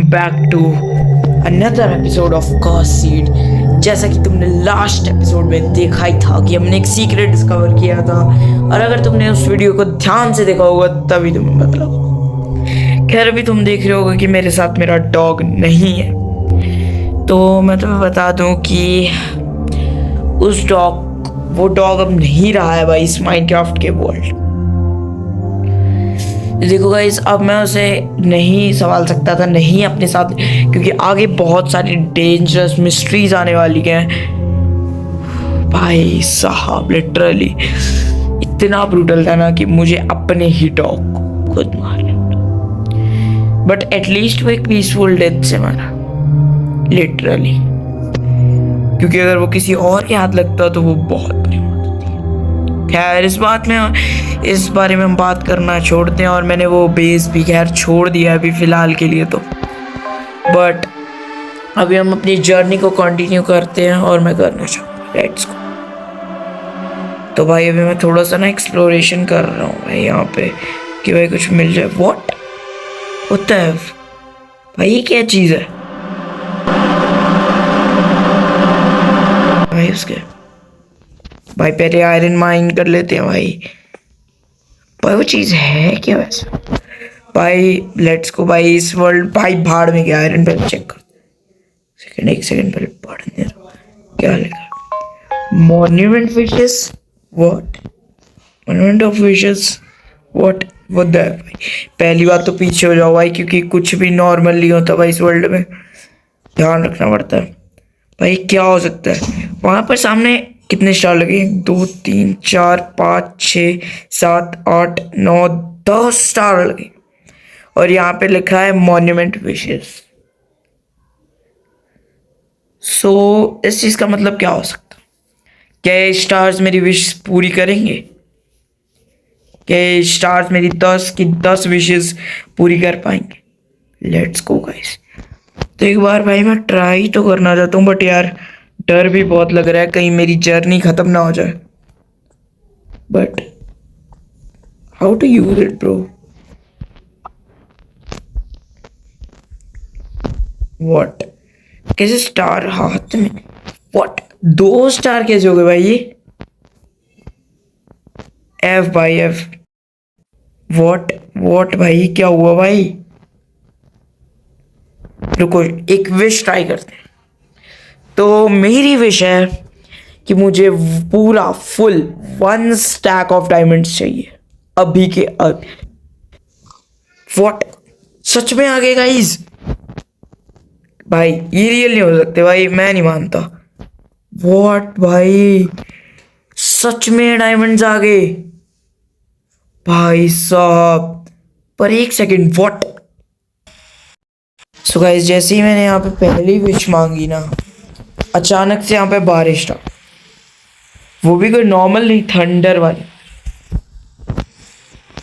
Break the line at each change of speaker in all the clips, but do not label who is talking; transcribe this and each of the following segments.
Back to another episode of curse seed. जैसा कि तुमने लास्ट एपिसोड में देखा ही था कि हमने एक सीक्रेट डिस्कवर किया था, और अगर तुमने उस वीडियो को ध्यान से देखा होगा तभी तुम्हें पता लगा। खैर अभी तुम देख रहे होगे कि मेरे साथ मेरा डॉग नहीं है, तो मैं तुम्हें बता दूं कि वो डॉग अब नहीं रहा है भाई इस माइनक्राफ्ट के वर्ल्ड। देखो गाइस, अब मैं उसे नहीं संभाल सकता था, नहीं अपने साथ, क्योंकि आगे बहुत सारी डेंजरस मिस्ट्रीज आने वाली हैं भाई साहब। लिटरली इतना ब्रूटल था ना कि मुझे अपने ही डॉग को खुद मारना, बट एटलीस्ट वो एक पीसफुल डेथ से मारा लिटरली, क्योंकि अगर वो किसी और के हाथ लगता तो वो बहुत बुरी मौत होती। खैर इस बारे में हम बात करना छोड़ते हैं, और मैंने वो बेस भी खैर छोड़ दिया अभी फिलहाल के लिए तो। बट अभी हम अपनी जर्नी को कंटिन्यू करते हैं, और मैं करना चाहूँगा लेट्स गो। तो भाई अभी मैं थोड़ा सा ना एक्सप्लोरेशन कर रहा हूँ भाई यहाँ पे, कि भाई कुछ मिल जाए। व्हाट होता है भाई, ये क्या चीज़ है भाई? उसके भाई पहले आयरन माइन कर लेते हैं भाई वो चीज़ है क्या वैसे भाई? लेट्स को भाई, इस वर्ल्ड भाई भाड़ में गया। आयरन पहले चेक कर, एक सेकंड पहले पढ़ने दो क्या लिखा। Monument fishes, what? Monument of fishes, what the भाई? पहली बात तो पीछे हो जाओ भाई, क्योंकि कुछ भी नॉर्मल नहीं होता भाई इस वर्ल्ड में, ध्यान रखना पड़ता है भाई। क्या हो सकता है वहां पर? सामने कितने स्टार लगे? 2 3 4 5 6 7 8 9 10 स्टार लगे, और यहाँ पे लिखा है मॉन्यूमेंट विशेस। सो इस चीज का मतलब क्या हो सकता है? क्या ये स्टार्स मेरी विश पूरी करेंगे? क्या ये स्टार्स मेरी 10 की 10 विशेस पूरी कर पाएंगे? Let's go guys. तो एक बार भाई मैं ट्राई तो करना चाहता हूँ, बट यार डर भी बहुत लग रहा है कहीं मेरी जर्नी खत्म ना हो जाए। But how to use it bro? What? कैसे स्टार हाथ में? व्हाट? 2 स्टार कैसे हो गए भाई ये? एफ भाई एफ। व्हाट भाई क्या हुआ भाई? रुको एक विश ट्राई करते हैं। तो मेरी विश है कि मुझे पूरा फुल 1 स्टैक ऑफ डायमंड्स चाहिए अभी के अभी। व्हाट? सच में आ गए गाइस? भाई ये रियल नहीं हो सकते भाई, मैं नहीं मानता। व्हाट भाई, सच में डायमंड्स आ गए भाई साहब? पर एक सेकंड, व्हाट? सो गाइस जैसे ही मैंने यहाँ पे पहली विश मांगी ना, अचानक से यहाँ पे बारिश था, वो भी कोई नॉर्मल नहीं, थंडर वाली।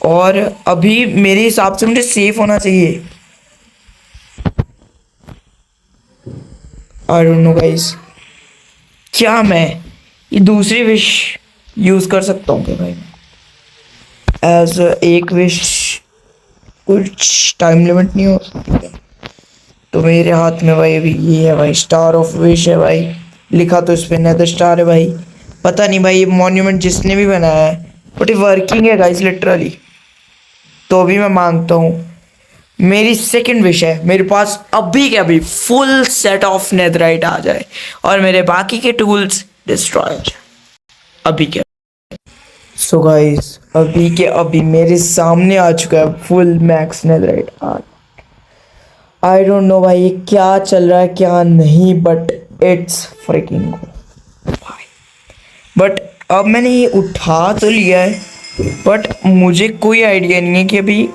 और अभी मेरे हिसाब से मुझे सेफ होना चाहिए। आई डोंट नो गाइस, क्या मैं ये दूसरी विश यूज कर सकता हूँ क्या भाई? एज एक विश कुछ टाइम लिमिट नहीं हो सकती? तो मेरे हाथ में भाई अभी ये है भाई, स्टार ऑफ विश है भाई, लिखा तो इस पे नेदर स्टार है भाई। पता नहीं भाई ये मॉन्यूमेंट जिसने भी बनाया है, बट ये वर्किंग है गाइस लिटरली। तो अभी मैं मांगता हूँ, मेरी सेकंड विश है, मेरे पास अभी के अभी फुल सेट ऑफ नेदराइट आ जाए, और मेरे बाकी के टूल्स डिस्ट्रॉय हो जाए अभी के। सो गाइस अभी के अभी मेरे सामने आ चुका है full max netherite. I don't know भाई ये क्या चल रहा है क्या नहीं, बट इट्स फ्रिकिंग भाई। बट अब मैंने ये उठा तो लिया है, बट मुझे कोई आइडिया नहीं है कि अभी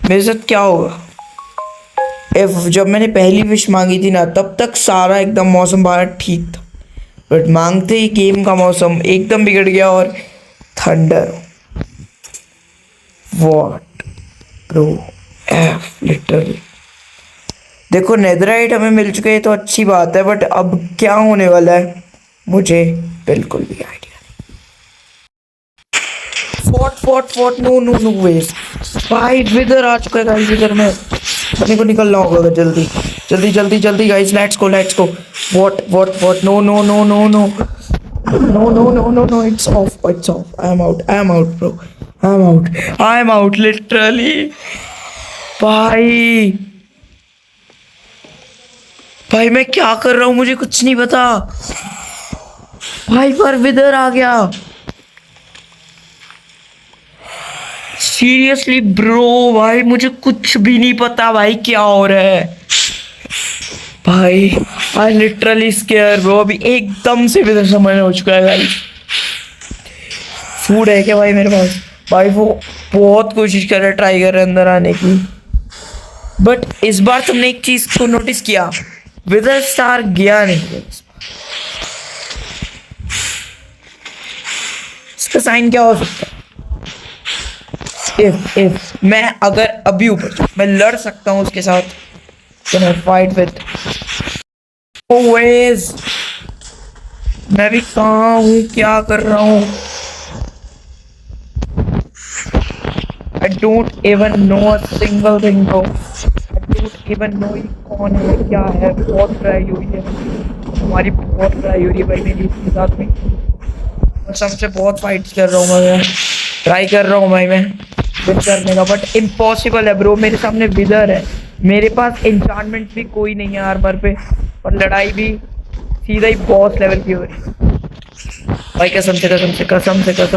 मेरे साथ क्या होगा। जब मैंने पहली विश मांगी थी ना, तब तक सारा एकदम मौसम बाहर ठीक था, बट मांगते ही गेम का मौसम एकदम बिगड़ गया, और thunder. What bro F literally. देखो नेदराइट हमें मिल चुके हैं तो अच्छी बात है, बट अब क्या होने वाला है मुझे बिल्कुल भी आइडिया नहीं। फोर्ट नो वेस्ट भाई, विदर आ चुका है गाइस इधर में। अपने को निकलना होगा जल्दी जल्दी जल्दी जल्दी guys, let's go let's go. What no no no no no no no no no no, it's off, I am out bro, I am out literally. भाई भाई मैं क्या कर रहा हूँ मुझे कुछ नहीं पता भाई, पर विदर आ गया। सीरियसली ब्रो भाई मुझे कुछ भी नहीं पता भाई क्या हो रहा है भाई। आई लिटरली स्केयर ब्रो, अभी एकदम से विदर समझ हो चुका है भाई। फूड है क्या भाई मेरे पास? भाई वो बहुत कोशिश कर रहा है, ट्राई कर रहा है अंदर आने की, बट इस बार तुमने एक चीज को नोटिस किया, विदर स्टार गया नहीं। इसका साइन क्या हो सकता है? इफ मैं अगर अभी ऊपर मैं लड़ सकता हूँ उसके साथ, कैन आई फाइट विद ओवेज। मैं भी कहाँ हूँ, क्या कर रहा हूँ? I don't even know a single thing bro. I don't even know ये कौन है क्या है। बहुत ट्राई हुई है हमारी, बहुत ट्राई हो रही है भाई मेरी इसके साथ में। मैं सबसे बहुत फाइट कर रहा हूँ, मैं ट्राई कर रहा हूँ भाई मैं विन करने का, बट इम्पॉसिबल है ब्रो। मेरे सामने विदर है, मेरे पास एन्चांटमेंट भी कोई नहीं है आर्मर पे, और लड़ाई भी सीधा ही बॉस लेवल की हो रही है भाई। कसम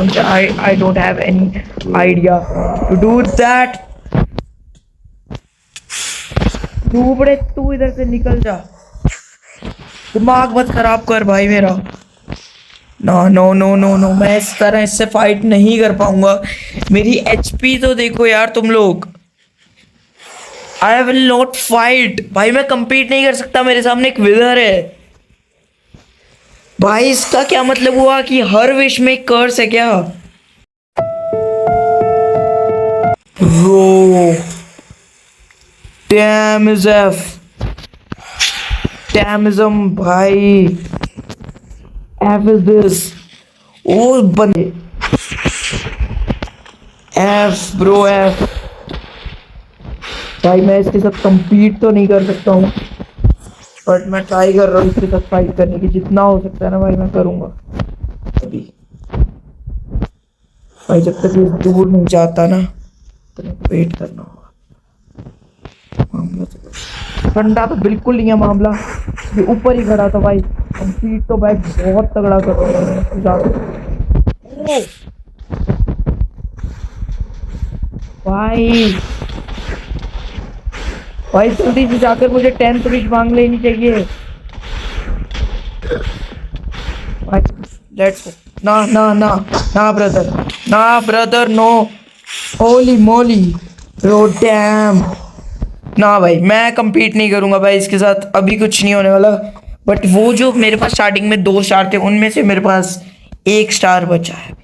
से I don't have any idea to do that. तू बड़े, तू इधर से निकल जा, दिमाग मत खराब कर भाई मेरा। No no no no no, मैं इस तरह इससे फाइट नहीं कर पाऊंगा। मेरी एचपी तो देखो यार तुम लोग। आई विल नॉट फाइट भाई, मैं compete नहीं कर सकता, मेरे सामने एक विदर है भाई। इसका क्या मतलब हुआ कि हर विश में एक कर्स है क्या? ब्रो डैम इज एफ, डैमिज्म भाई, एफ इज दिस। ओ बंदे एफ ब्रो एफ भाई, मैं इसके साथ compete तो नहीं कर सकता हूँ, बट मैं ट्राई कर रहा हूँ इसके साथ फाइट करने की, जितना हो सकता है ना भाई मैं करूँगा अभी भाई। जब तक ये दूर नहीं जाता ना तो वेट करना होगा। मामला तो ठंडा तो बिल्कुल नहीं है मामला, ये ऊपर ही खड़ा था भाई। कंप्लीट तो भाई बहुत तगड़ा कर रहा हूँ भाई। भाई जल्दी से जाकर मुझे 10th विश मांग लेनी चाहिए भाई। Let's go. ना ना ना ना ब्रदर, ना ब्रदर नो, होली मोली ब्रो डैम। ना भाई मैं compete नहीं करूंगा भाई इसके साथ, अभी कुछ नहीं होने वाला। बट वो जो मेरे पास स्टार्टिंग में 2 स्टार थे, उनमें से मेरे पास 1 स्टार बचा है।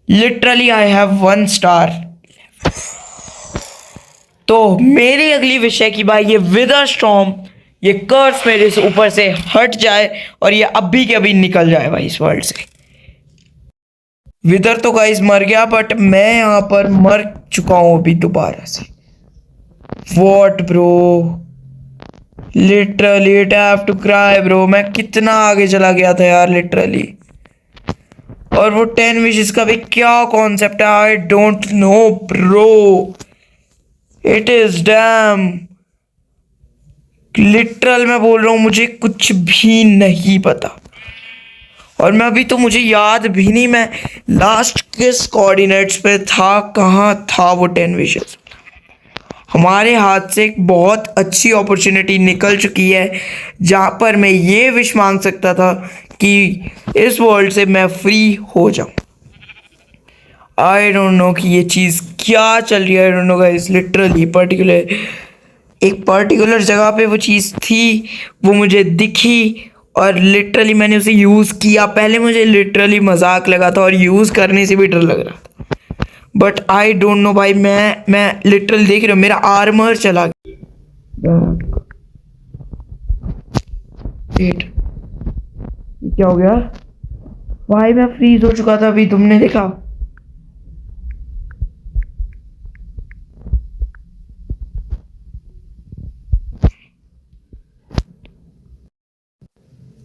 Literally I have 1 star. तो मेरी अगली विश है कि भाई ये विदर स्टॉर्म, ये कर्स मेरे से ऊपर से हट जाए और ये अभी के अभी निकल जाए भाई इस वर्ल्ड से। विदर तो गाइस मर गया, बट मैं यहाँ पर मर चुका हूँ अभी दोबारा से। What bro, literally it have to cry bro. मैं कितना आगे चला गया था यार लिटरली। और वो 10 विशेस का भी क्या कॉन्सेप्ट है, I don't know bro, it is damn literal. मैं बोल रहा हूँ मुझे कुछ भी नहीं पता, और मैं अभी तो मुझे याद भी नहीं मैं लास्ट किस कोऑर्डिनेट्स पे था, कहाँ था वो 10 विशेस। हमारे हाथ से एक बहुत अच्छी अपॉर्चुनिटी निकल चुकी है जहाँ पर मैं ये विश मांग सकता था कि इस वर्ल्ड से मैं फ्री हो जाऊँ। आई डोंट नो कि ये चीज़ क्या चल रही है, I don't know guys. Literally एक पर्टिकुलर जगह पे वो चीज़ थी, वो मुझे दिखी और लिटरली मैंने उसे यूज़ किया। पहले मुझे लिटरली मजाक लगा था और यूज़ करने से भी डर लग रहा था, बट आई डोंट नो भाई। मैं लिटरली देख रहे हो मेरा आर्मर चला गया। वेट, क्या हो गया भाई? मैं फ्रीज हो चुका था अभी, तुमने देखा?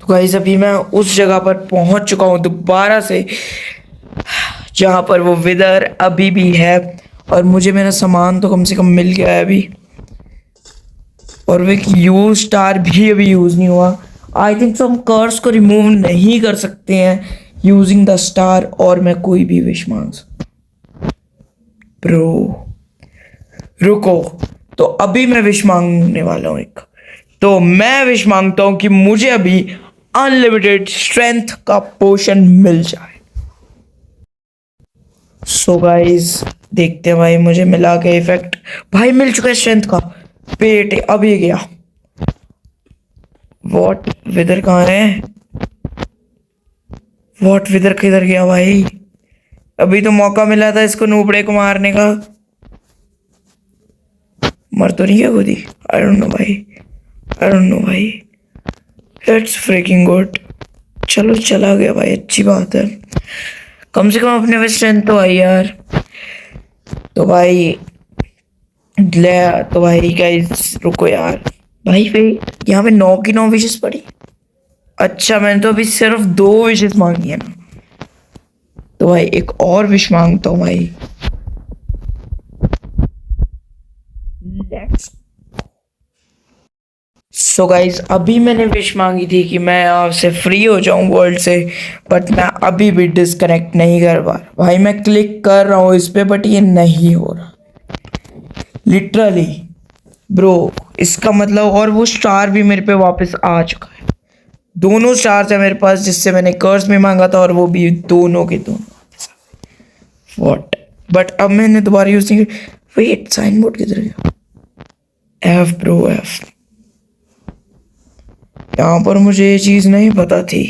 तो गाइस अभी मैं उस जगह पर पहुंच चुका हूँ दोबारा से, जहाँ पर वो विदर अभी भी है, और मुझे मेरा सामान तो कम से कम मिल गया है अभी, और वो एक यूज स्टार भी अभी यूज नहीं हुआ। आई थिंक सो हम कर्स को रिमूव नहीं कर सकते हैं यूजिंग द स्टार, और मैं कोई भी विश मांग सकता। ब्रो रुको, तो अभी मैं विश मांगने वाला हूँ एक। तो मैं विश मांगता हूँ कि मुझे अभी अनलिमिटेड स्ट्रेंथ का पोशन मिल जाए। सो गाइस देखते हैं भाई, मुझे मिला के इफेक्ट भाई मिल चुका है स्ट्रेंथ का। पेट अब ये गया। वॉट विदर कहाँ है? वॉट विदर किधर गया भाई? अभी तो मौका मिला था इसको नूबड़े को मारने का। मर तो नहीं गया खुद ही? आई डोंट नो भाई, आई डोंट नो भाई। It's freaking good. चलो चला गया भाई, अच्छी बात है। कम से कम अपने में स्ट्रेंथ तो आई यार। तो भाई तो भाई गाइस रुको यार भाई, वेट यहाँ पे 9 की 9 विशेस पड़ी। अच्छा मैंने तो अभी सिर्फ 2 विशेस मांगी है ना, तो भाई एक और विश मांगता हूँ भाई। लेट्स सो गाइज अभी मैंने विश मांगी थी कि मैं आपसे फ्री हो जाऊं वर्ल्ड से, बट मैं अभी भी डिस्कनेक्ट नहीं कर पा रहा भाई। मैं क्लिक कर रहा हूँ इस पे बट ये नहीं हो रहा लिटरली ब्रो। इसका मतलब और वो स्टार भी मेरे पे वापस आ चुका है। दोनों स्टार्स है मेरे पास जिससे मैंने कर्स में मांगा था, और वो भी दोनों के दोनों। व्हाट? बट अब मैंने दोबारा यूज नहीं किया। वेट साइन बोर्ड किधर गया? F bro F. यहाँ पर मुझे ये चीज़ नहीं पता थी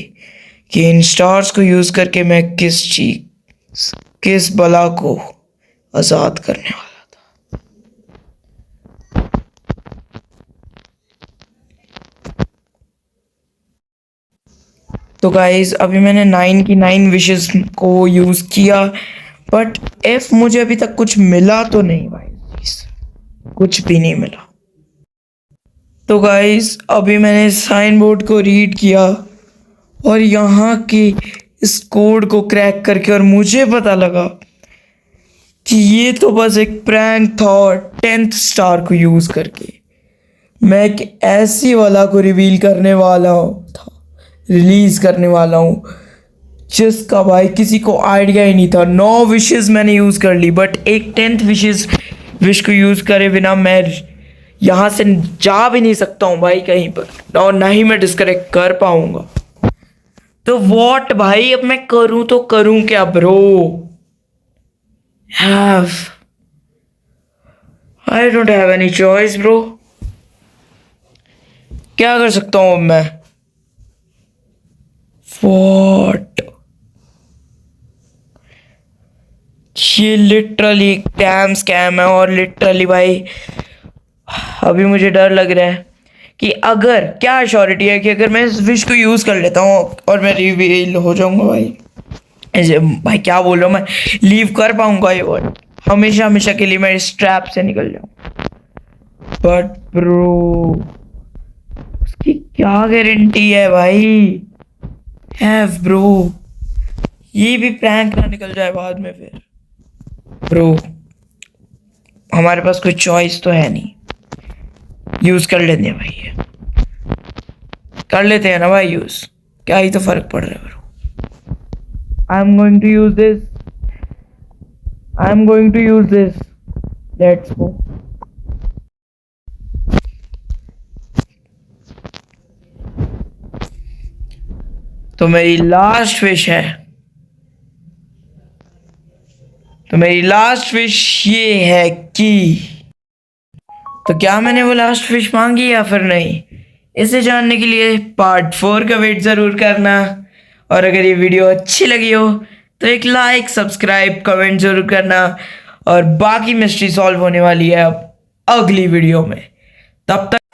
कि इन स्टार्स को यूज़ करके मैं किस बला को आज़ाद करने वाला था। तो गाइज अभी मैंने 9 की 9 विशेस को यूज़ किया, बट एफ मुझे अभी तक कुछ मिला तो नहीं भाई, कुछ भी नहीं मिला। तो गाइस अभी मैंने साइन बोर्ड को रीड किया और यहाँ की इस कोड को क्रैक करके, और मुझे पता लगा कि ये तो बस एक प्रैंक था, और 10th स्टार को यूज़ करके मैं एक ऐसी वाला को रिवील करने वाला था, रिलीज़ करने वाला हूँ जिसका भाई किसी को आइडिया ही नहीं था। 9 विशेस मैंने यूज़ कर ली, बट एक 10th विश को यूज़ करे बिना मैं यहाँ से जा भी नहीं सकता हूँ भाई कहीं पर, और ना ही मैं डिस्कनेक्ट कर पाऊंगा। तो वॉट भाई, अब मैं करूँ तो करूँ क्या bro? I don't have any choice bro. क्या कर सकता हूँ अब मैं? वॉट? ये लिटरली डैम स्कैम है, और लिटरली भाई अभी मुझे डर लग रहा है कि अगर क्या श्योरिटी है कि अगर मैं इस विश को यूज़ कर लेता हूँ और मैं रिवील हो जाऊंगा भाई, ऐसे भाई क्या बोल रहा हूँ मैं, लीव कर पाऊंगा ये वर्ड हमेशा हमेशा के लिए, मैं इस ट्रैप से निकल जाऊँ। बट ब्रो उसकी क्या गारंटी है भाई? हैव ब्रो, ये भी प्रैंक ना निकल जाए बाद में फिर। ब्रो हमारे पास कोई चॉइस तो है नहीं, यूज कर लेते हैं भाई, ये कर लेते हैं ना भाई यूज, क्या ही तो फर्क पड़ रहा है bro. I am going to use this, I am going to use this, let's go. तो मेरी लास्ट विश है, तो मेरी लास्ट विश ये है कि, तो क्या मैंने वो लास्ट विश मांगी या फिर नहीं, इसे जानने के लिए पार्ट 4 का वेट ज़रूर करना। और अगर ये वीडियो अच्छी लगी हो तो एक लाइक, सब्सक्राइब, कमेंट ज़रूर करना, और बाकी मिस्ट्री सॉल्व होने वाली है अब अगली वीडियो में। तब तक